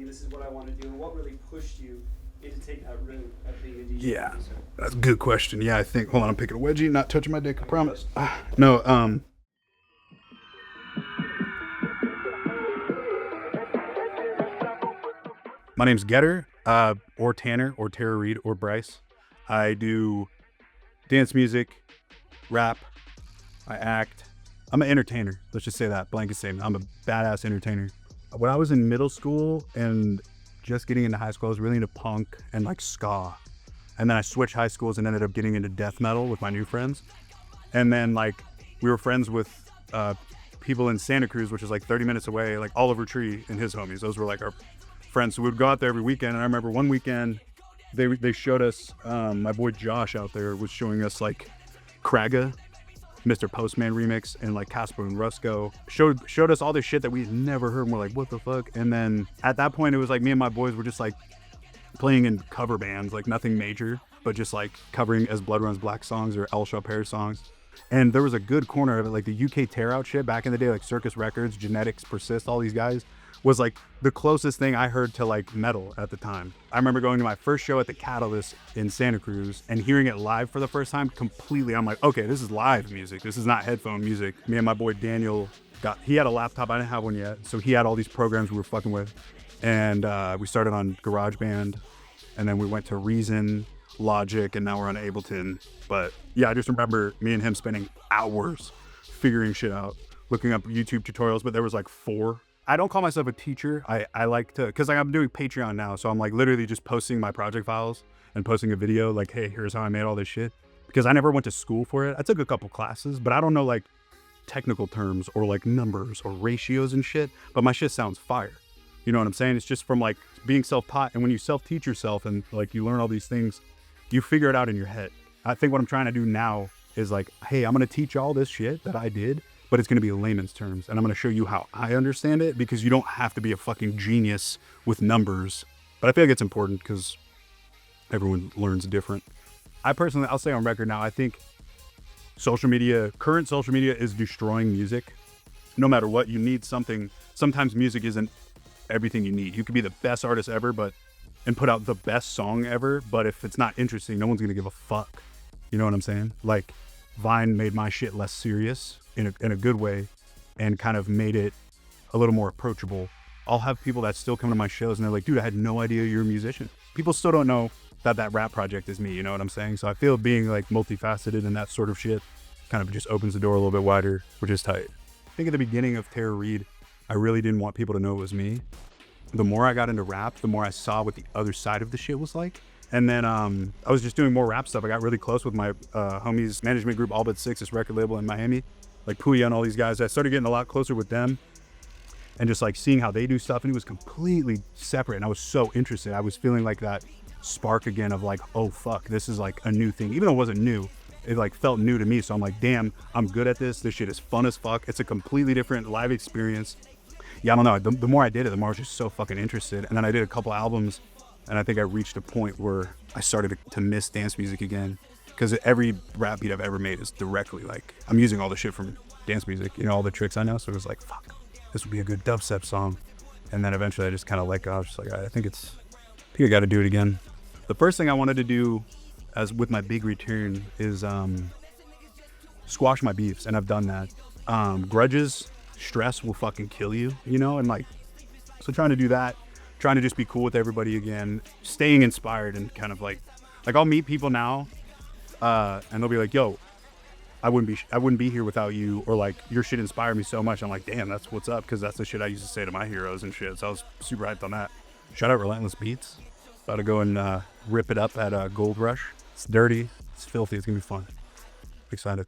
this is what I want to do, and what really pushed you into taking that route of being a DJ? Yeah, that's a good question. Yeah, I think, hold on, I'm picking a wedgie, not touching my dick, I promise. No, my name's Getter, or Tanner, or Tara Reed, or Bryce. I do dance music, rap, I act. I'm an entertainer. Let's just say that, blanket statement. I'm a badass entertainer. When I was in middle school and just getting into high school, I was really into punk and like ska. And then I switched high schools and ended up getting into death metal with my new friends. And then like we were friends with people in Santa Cruz, which is like 30 minutes away, like Oliver Tree and his homies. Those were like our friends. So we would go out there every weekend. And I remember one weekend they showed us, my boy Josh out there was showing us like Kraga, Mr. Postman remix, and like Casper and Rusco showed us all this shit that we had never heard, and we're like, what the fuck? And then at that point it was like me and my boys were just like playing in cover bands, like nothing major, but just like covering As Blood Runs Black songs or El Chaper songs. And there was a good corner of it, like the UK tear out shit back in the day, like Circus Records, Genetics, Persist, all these guys was like the closest thing I heard to like metal at the time. I remember going to my first show at the Catalyst in Santa Cruz and hearing it live for the first time completely. I'm like, okay, this is live music. This is not headphone music. Me and my boy Daniel he had a laptop. I didn't have one yet. So he had all these programs we were fucking with. And we started on GarageBand, and then we went to Reason, Logic, and now we're on Ableton. But yeah, I just remember me and him spending hours figuring shit out, looking up YouTube tutorials, but there was like 4. I don't call myself a teacher. I like to, cause like I'm doing Patreon now. So I'm like literally just posting my project files and posting a video like, hey, here's how I made all this shit. Because I never went to school for it. I took a couple classes, but I don't know like technical terms or like numbers or ratios and shit, but my shit sounds fire. You know what I'm saying? It's just from like being self-taught. And when you self-teach yourself and like you learn all these things, you figure it out in your head. I think what I'm trying to do now is like, hey, I'm going to teach all this shit that I did, but it's going to be in layman's terms. And I'm going to show you how I understand it, because you don't have to be a fucking genius with numbers. But I feel like it's important because everyone learns different. I personally, I'll say on record now, I think current social media is destroying music. No matter what, you need something. Sometimes music isn't everything you need. You could be the best artist ever, and put out the best song ever, but if it's not interesting, no one's going to give a fuck. You know what I'm saying? Like Vine made my shit less serious in a good way, and kind of made it a little more approachable. I'll have people that still come to my shows and they're like, dude, I had no idea you're a musician. People still don't know that rap project is me, you know what I'm saying? So I feel being like multifaceted and that sort of shit kind of just opens the door a little bit wider, which is tight. I think at the beginning of Tara Reed, I really didn't want people to know it was me. The more I got into rap, the more I saw what the other side of the shit was like. And then I was just doing more rap stuff. I got really close with my homies management group, All But Six, this record label in Miami, like Puya and all these guys. I started getting a lot closer with them and just like seeing how they do stuff. And it was completely separate. And I was so interested. I was feeling like that spark again of like, oh fuck, this is like a new thing. Even though it wasn't new, it like felt new to me. So I'm like, damn, I'm good at this. This shit is fun as fuck. It's a completely different live experience. Yeah, I don't know. The more I did it, the more I was just so fucking interested. And then I did a couple albums, and I think I reached a point where I started to miss dance music again. Because every rap beat I've ever made is directly like, I'm using all the shit from dance music, you know, all the tricks I know. So it was like, fuck, this would be a good dubstep song. And then eventually I just kind of let go. I was just like, I think I got to do it again. The first thing I wanted to do as with my big return is squash my beefs. And I've done that. Grudges, stress will fucking kill you, you know? And like, so trying to do that, trying to just be cool with everybody again, staying inspired, and kind of like I'll meet people now and they'll be like, yo, I wouldn't be here without you, or like your shit inspired me so much. I'm like, damn, that's what's up, because that's the shit I used to say to my heroes and shit. So I was super hyped on that. Shout out Relentless Beats. About to go and rip it up at Gold Rush. It's dirty, it's filthy, it's gonna be fun. Excited.